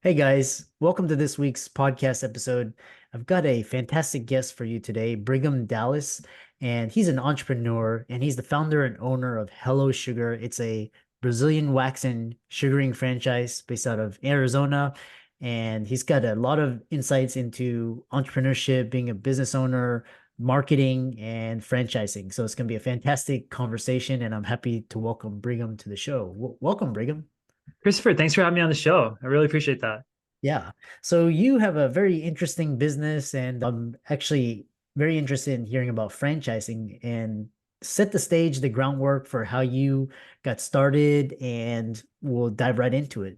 Hey guys, welcome to this week's podcast episode. I've got a fantastic guest for you today, Brigham Dallas, and he's an entrepreneur and he's the founder and owner of Hello Sugar. It's a Brazilian wax and sugaring franchise based out of Arizona, and he's got a lot of insights into entrepreneurship, being a business owner, marketing, and franchising. So it's going to be a fantastic conversation, and I'm happy to welcome Brigham to the show. Welcome, Brigham. Christopher, thanks for having me on the show. I really appreciate that. Yeah. So you have a very interesting business, and I'm actually very interested in hearing about franchising and set the stage, the groundwork for how you got started, and we'll dive right into it.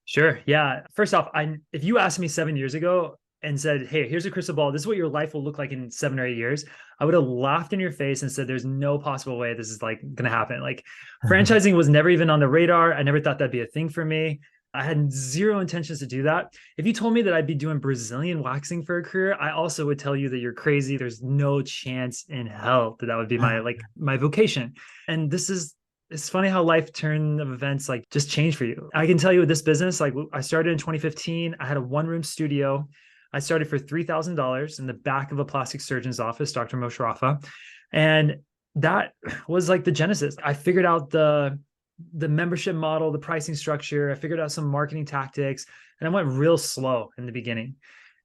Sure. Yeah. First off, if you asked me 7 years ago and said, "Hey, here's a crystal ball. This is what your life will look like in 7 or 8 years," I would have laughed in your face and said, "There's no possible way this is like going to happen." Like franchising was never even on the radar. I never thought that'd be a thing for me. I had zero intentions to do that. If you told me that I'd be doing Brazilian waxing for a career, I also would tell you that you're crazy. There's no chance in hell that that would be my vocation. And it's funny how life turn of events like just change for you. I can tell you with this business, like I started in 2015. I had a one-room studio. I started for $3,000 in the back of a plastic surgeon's office, Dr. Moshrafa. And that was like the genesis. I figured out the membership model, the pricing structure. I figured out some marketing tactics, and I went real slow in the beginning.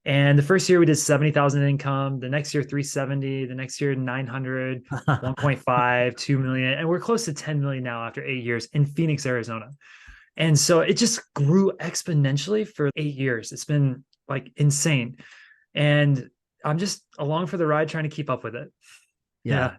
And the first year we did 70,000 income, the next year 370, the next year 900, 1.5, 2 million, and we're close to 10 million now after 8 years in Phoenix, Arizona. And so it just grew exponentially for 8 years. It's been like insane. And I'm just along for the ride trying to keep up with it. Yeah. Yeah.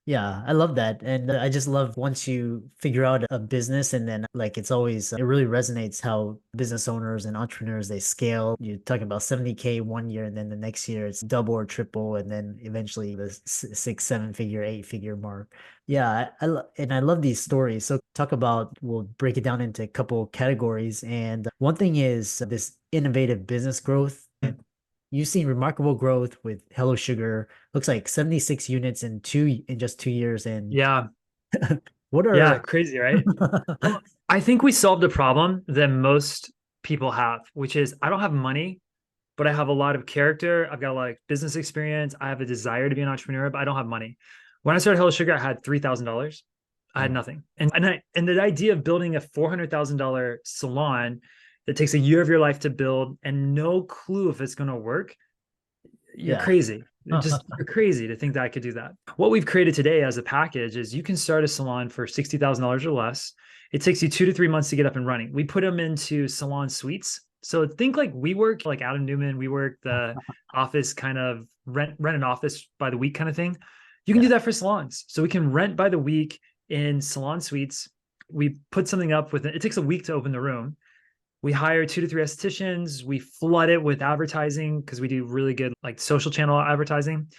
Yeah, I love that. And I just love once you figure out a business and then like it really resonates how business owners and entrepreneurs they scale. You're talking about 70K one year and then the next year it's double or triple and then eventually the six, seven figure, eight figure mark. Yeah, and I love these stories. So talk about, we'll break it down into a couple categories. And one thing is this innovative business growth. You've seen remarkable growth with Hello Sugar. Looks like 76 units in just 2 years. And Yeah. what Yeah. are Crazy, right? Well, I think we solved a problem that most people have, which is I don't have money, but I have a lot of character. I've got like business experience. I have a desire to be an entrepreneur, but I don't have money. When I started Hello Sugar, I had $3,000. I had Mm. nothing. And the idea of building a $400,000 salon that takes a year of your life to build and no clue if it's going to work, you're Yeah. crazy. You're crazy to think that I could do that. What we've created today as a package is you can start a salon for $60,000 or less. It takes you 2 to 3 months to get up and running. We put them into salon suites. So think like we work like Adam Newman, we work the office kind of rent an office by the week kind of thing. You can do Yeah. that for salons. So we can rent by the week in salon suites. We put something up with it takes a week to open the room. We hire 2 to 3 estheticians. We flood it with advertising because we do really good like social channel advertising.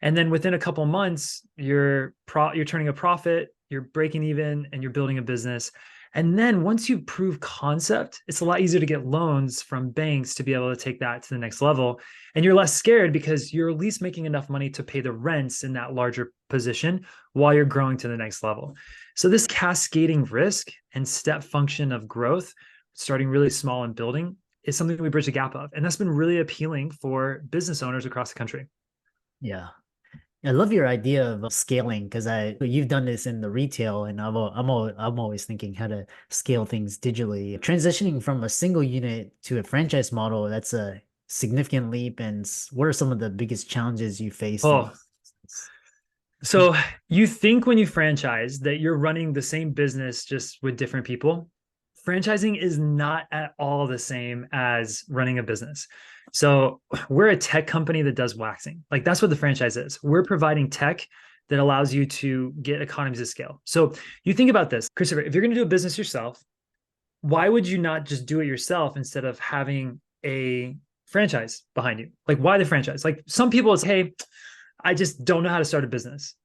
And then within a couple months, you're turning a profit, you're breaking even, and you're building a business. And then once you prove concept, it's a lot easier to get loans from banks to be able to take that to the next level. And you're less scared because you're at least making enough money to pay the rents in that larger position while you're growing to the next level. So this cascading risk and step function of growth, starting really small and building, is something that we bridge the gap of. And that's been really appealing for business owners across the country. Yeah. I love your idea of scaling because you've done this in the retail, and I'm always thinking how to scale things digitally. Transitioning from a single unit to a franchise model, that's a significant leap. And what are some of the biggest challenges you faced in? Oh, so you think when you franchise that you're running the same business just with different people. Franchising is not at all the same as running a business. So we're a tech company that does waxing. Like that's what the franchise is. We're providing tech that allows you to get economies of scale. So you think about this, Christopher, if you're going to do a business yourself, why would you not just do it yourself instead of having a franchise behind you? Like why the franchise? Like some people say, hey, I just don't know how to start a business.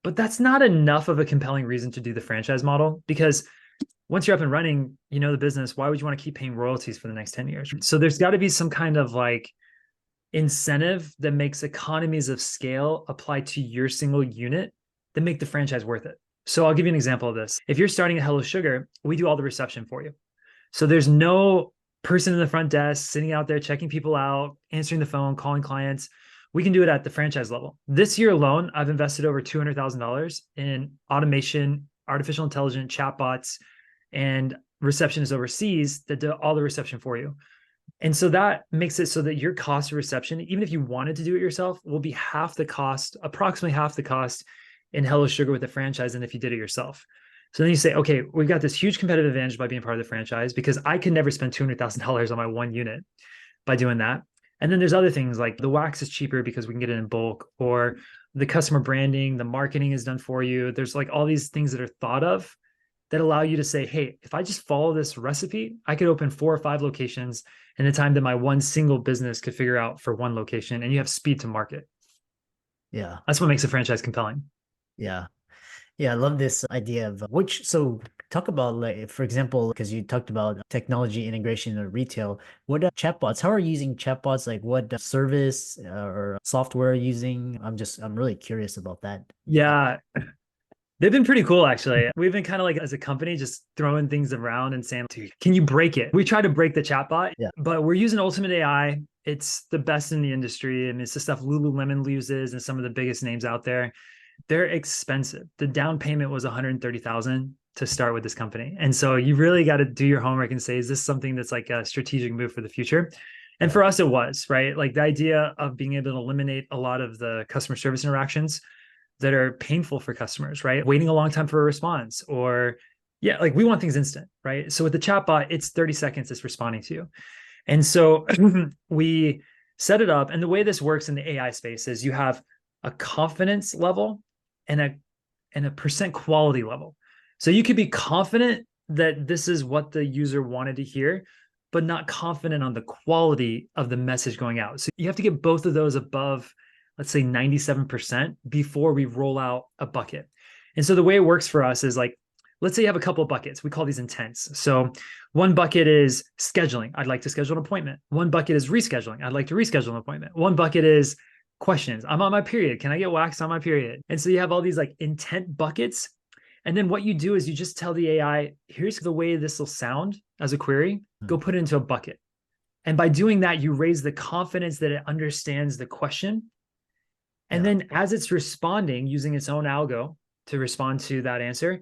But that's not enough of a compelling reason to do the franchise model because once you're up and running, you know the business, why would you want to keep paying royalties for the next 10 years? So there's got to be some kind of like incentive that makes economies of scale apply to your single unit that make the franchise worth it. So I'll give you an example of this. If you're starting a Hello Sugar, we do all the reception for you. So there's no person in the front desk, sitting out there, checking people out, answering the phone, calling clients. We can do it at the franchise level. This year alone, I've invested over $200,000 in automation, artificial intelligence, chatbots, and receptionists overseas that do all the reception for you. And so that makes it so that your cost of reception, even if you wanted to do it yourself, will be half the cost, approximately half the cost in Hello Sugar with the franchise than if you did it yourself. So then you say, okay, we've got this huge competitive advantage by being part of the franchise because I could never spend $200,000 on my one unit by doing that. And then there's other things like the wax is cheaper because we can get it in bulk, or the customer branding, the marketing is done for you. There's like all these things that are thought of that allow you to say, hey, if I just follow this recipe, I could open 4 or 5 locations in the time that my one single business could figure out for one location, and you have speed to market. Yeah. That's what makes a franchise compelling. Yeah. Yeah, I love this idea of which, so talk about like, for example, because you talked about technology integration in retail, what chatbots, how are you using chatbots? Like what service or software are you using? I'm really curious about that. Yeah, they've been pretty cool, actually. We've been kind of like, as a company, just throwing things around and saying, can you break it? We try to break the chatbot, Yeah. but we're using Ultimate AI. It's the best in the industry. And it's the stuff Lululemon uses and some of the biggest names out there. They're expensive. The down payment was 130,000 to start with this company. And so you really got to do your homework and say, is this something that's like a strategic move for the future? And Yeah. for us, it was, right? Like the idea of being able to eliminate a lot of the customer service interactions that are painful for customers, right? Waiting a long time for a response, or yeah, like we want things instant, right? So with the chatbot, it's 30 seconds it's responding to you. And so we set it up. And the way this works in the AI space is you have a confidence level and a percent quality level. So you could be confident that this is what the user wanted to hear, but not confident on the quality of the message going out. So you have to get both of those above, let's say 97% before we roll out a bucket. And so the way it works for us is like, let's say you have a couple of buckets. We call these intents. So one bucket is scheduling. I'd like to schedule an appointment. One bucket is rescheduling. I'd like to reschedule an appointment. One bucket is questions. I'm on my period. Can I get waxed on my period? And so you have all these like intent buckets. And then what you do is you just tell the AI, here's the way this will sound as a query. Go put it into a bucket. And by doing that, you raise the confidence that it understands the question. And Yeah. then as it's responding using its own algo to respond to that answer,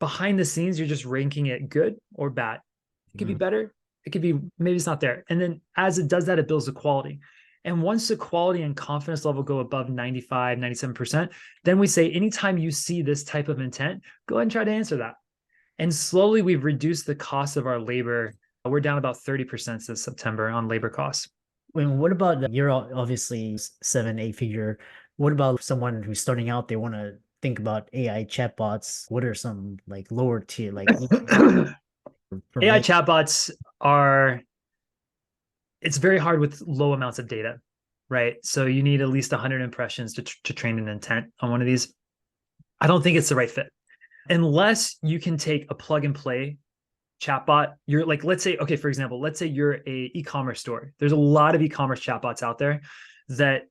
behind the scenes, you're just ranking it good or bad. It could be better. It could be, maybe it's not there. And then as it does that, it builds the quality. And once the quality and confidence level go above 95, 97%, then we say, anytime you see this type of intent, go ahead and try to answer that. And slowly we've reduced the cost of our labor. We're down about 30% since September on labor costs. When what about you're obviously 7, 8 figure. What about someone who's starting out? They want to think about AI chatbots. What are some like lower tier, like for AI me? chatbots are, it's very hard with low amounts of data, right? So you need at least 100 impressions to train an intent on one of these. I don't think it's the right fit unless you can take a plug and play chatbot. You're like, let's say, okay, for example, let's say you're a e-commerce store. There's a lot of e-commerce chatbots out there that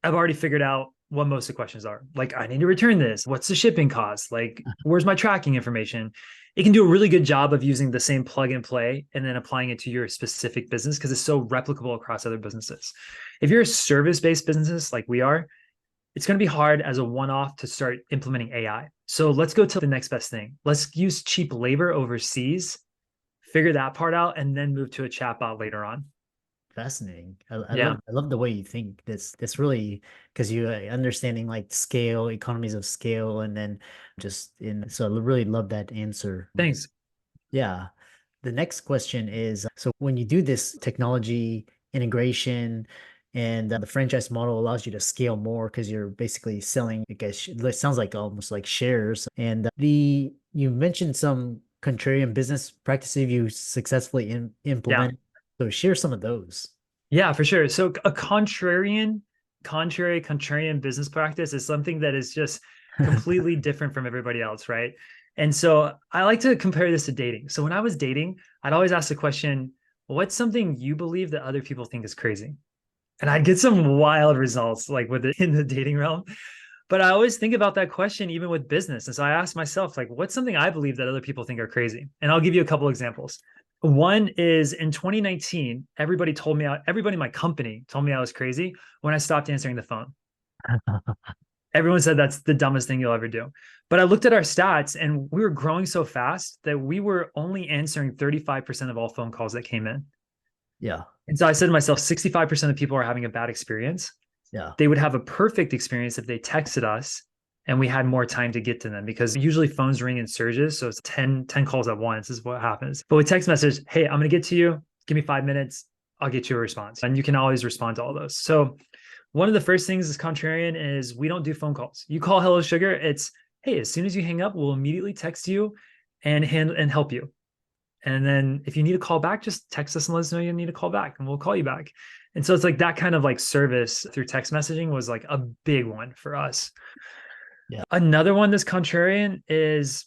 I've already figured out what most of the questions are. Like, I need to return this. What's the shipping cost? Like, where's my tracking information? It can do a really good job of using the same plug and play and then applying it to your specific business because it's so replicable across other businesses. If you're a service-based business like we are, it's going to be hard as a one-off to start implementing AI. So let's go to the next best thing. Let's use cheap labor overseas, figure that part out, and then move to a chatbot later on. Fascinating. Yeah. I love the way you think. This really, because you understanding like scale, economies of scale, and then just in. So I really love that answer. Thanks. Yeah. The next question is, so when you do this technology integration and the franchise model allows you to scale more because you're basically selling, I guess it sounds like almost like shares. And the you mentioned some contrarian business practices you successfully Yeah. implement. So share some of those. Yeah, for sure. So a contrarian business practice is something that is just completely different from everybody else, right? And so I like to compare this to dating. So when I was dating, I'd always ask the question, what's something you believe that other people think is crazy? And I'd get some wild results like with it in the dating realm. But I always think about that question even with business. And so I ask myself, like, what's something I believe that other people think are crazy? And I'll give you a couple examples. One is in 2019, everybody in my company told me I was crazy when I stopped answering the phone. Everyone said that's the dumbest thing you'll ever do. But I looked at our stats and we were growing so fast that we were only answering 35% of all phone calls that came in. Yeah. And so I said to myself, 65% of people are having a bad experience. Yeah. They would have a perfect experience if they texted us and we had more time to get to them, because usually phones ring in surges. So it's 10 calls at once is what happens. But with text message, hey, I'm going to get to you. Give me 5 minutes. I'll get you a response. And you can always respond to all those. So one of the first things as Contrarian is we don't do phone calls. You call Hello Sugar, it's, hey, as soon as you hang up, we'll immediately text you and help you. And then if you need a call back, just text us and let us know you need a call back and we'll call you back. And so it's like that kind of like service through text messaging was like a big one for us. Yeah. Another one that's contrarian is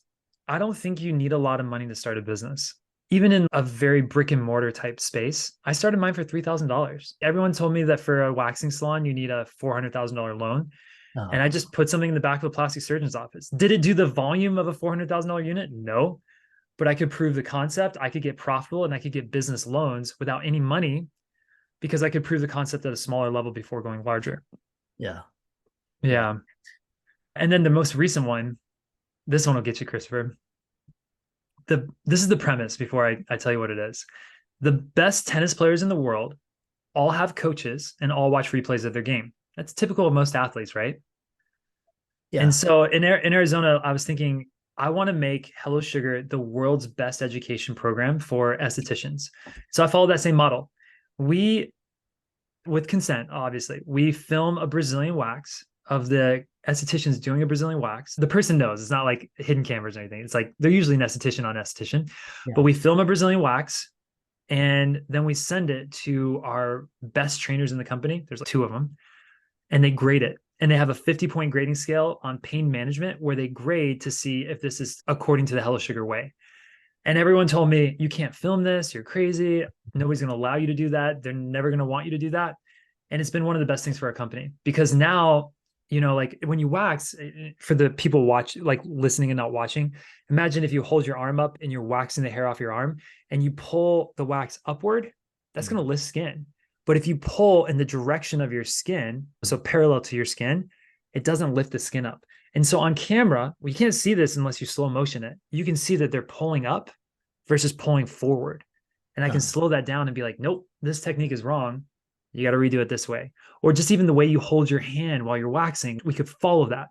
I don't think you need a lot of money to start a business. Even in a very brick and mortar type space, I started mine for $3,000. Everyone told me that for a waxing salon, you need a $400,000 loan. And I Oh, just put something in the back of a plastic surgeon's office. Did it do the volume of a $400,000 unit? No, but I could prove the concept. I could get profitable and I could get business loans without any money because I could prove the concept at a smaller level before going larger. yeah. Yeah. Yeah. And then the most recent one, this one will get you, Christopher. This is the premise before I tell you what it is. The best tennis players in the world all have coaches and all watch replays of their game. That's typical of most athletes, right? And Yeah. so in Arizona, I was thinking, I want to make Hello Sugar the world's best education program for estheticians. So I followed that same model. We, with consent, obviously, we film a Brazilian wax of the estheticians doing a Brazilian wax. The person knows it's not like hidden cameras or anything. It's like they're usually an esthetician on esthetician, Yeah. but we film a Brazilian wax and then we send it to our best trainers in the company. There's like two of them, and they grade it. And they have a 50-point grading scale on pain management where they grade to see if this is according to the Hello Sugar way. And everyone told me, you can't film this. You're crazy. Nobody's going to allow you to do that. They're never going to want you to do that. And it's been one of the best things for our company because now, like when you wax, for the people like listening and not watching, imagine if you hold your arm up and you're waxing the hair off your arm and you pull the wax upward, that's going to lift skin. But if you pull in the direction of your skin, so parallel to your skin, it doesn't lift the skin up. And so on camera, we can't see this unless you slow motion it. You can see that they're pulling up versus pulling forward. And I can slow that down and be like, nope, this technique is wrong. You got to redo it this way. Or just even the way you hold your hand while you're waxing, we could follow that.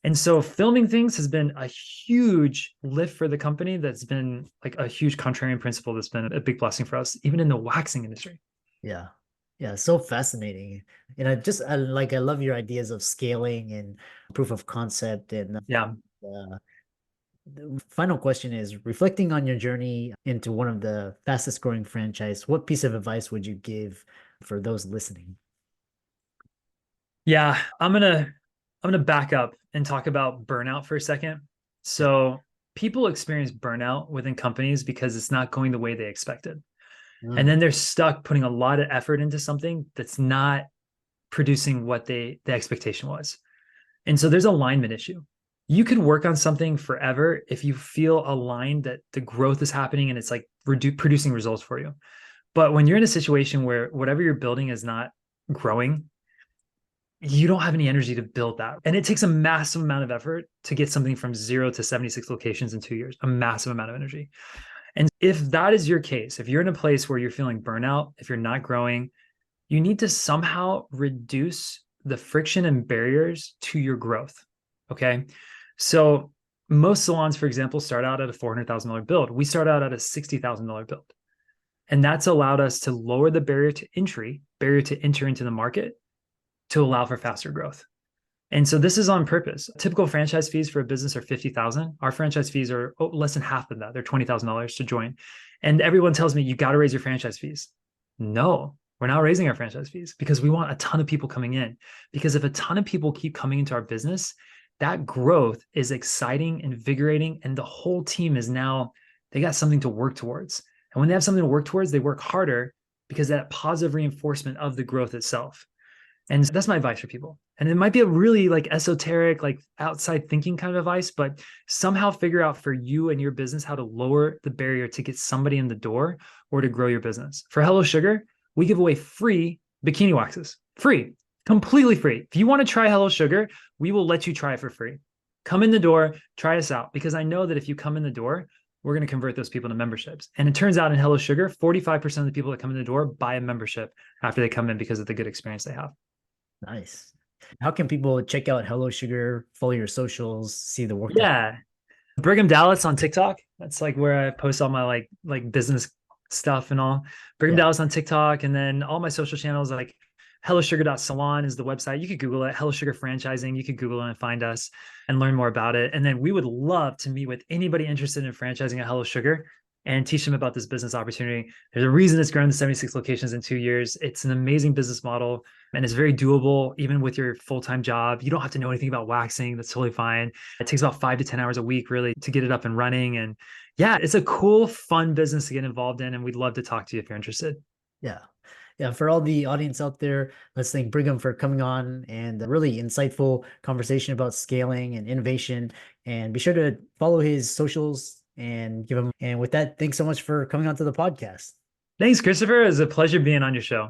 And so filming things has been a huge lift for the company. That's been like a huge contrarian principle that's been a big blessing for us, even in the waxing industry. Yeah. Yeah. So fascinating. And I love your ideas of scaling and proof of concept. And Yeah. the final question is reflecting on your journey into one of the fastest growing franchise, what piece of advice would you give for those listening? Yeah. I'm gonna back up and talk about burnout for a second. Yeah. So people experience burnout within companies because it's not going the way they expected. And Mm, then they're stuck putting a lot of effort into something that's not producing what the expectation was. And so there's an alignment issue. You could work on something forever if you feel aligned that the growth is happening and it's like producing results for you. But when you're in a situation where whatever you're building is not growing, you don't have any energy to build that. And it takes a massive amount of effort to get something from 0 to 76 locations in 2 years, a massive amount of energy. And if that is your case, if you're in a place where you're feeling burnout, if you're not growing, you need to somehow reduce the friction and barriers to your growth. Okay. So most salons, for example, start out at a $400,000 build. We start out at a $60,000 build. And that's allowed us to lower the barrier to enter into the market to allow for faster growth. And so this is on purpose. Typical franchise fees for a business are 50,000. Our franchise fees are less than half of that. They're $20,000 to join. And everyone tells me you got to raise your franchise fees. No, we're not raising our franchise fees because we want a ton of people coming in. Because if a ton of people keep coming into our business, that growth is exciting, invigorating, and the whole team is now, they got something to work towards. And when they have something to work towards, they work harder because that positive reinforcement of the growth itself. And that's my advice for people. And it might be a really like esoteric, like outside thinking kind of advice, but somehow figure out for you and your business how to lower the barrier to get somebody in the door or to grow your business. For Hello Sugar, we give away free bikini waxes, free, completely free. If you want to try Hello Sugar, we will let you try it for free. Come in the door, try us out, because I know that if you come in the door, we're going to convert those people to memberships. And it turns out in Hello Sugar, 45% of the people that come in the door buy a membership after they come in because of the good experience they have. Nice. How can people check out Hello Sugar, follow your socials, see the work that? Yeah. Brigham Dallas on TikTok. That's like where I post all my like business stuff and all. Brigham Yeah. Dallas on TikTok, and then all my social channels like hellosugar.salon is the website. You could Google it. Hello Sugar Franchising. You could Google it and find us and learn more about it. And then we would love to meet with anybody interested in franchising at Hello Sugar and teach them about this business opportunity. There's a reason it's grown to 76 locations in 2 years. It's an amazing business model and it's very doable, even with your full-time job. You don't have to know anything about waxing. That's totally fine. It takes about 5 to 10 hours a week, really, to get it up and running. And yeah, it's a cool, fun business to get involved in. And we'd love to talk to you if you're interested. Yeah. Yeah. For all the audience out there, let's thank Brigham for coming on and a really insightful conversation about scaling and innovation. And be sure to follow his socials and give him. And with that, thanks so much for coming on to the podcast. Thanks, Christopher. It was a pleasure being on your show.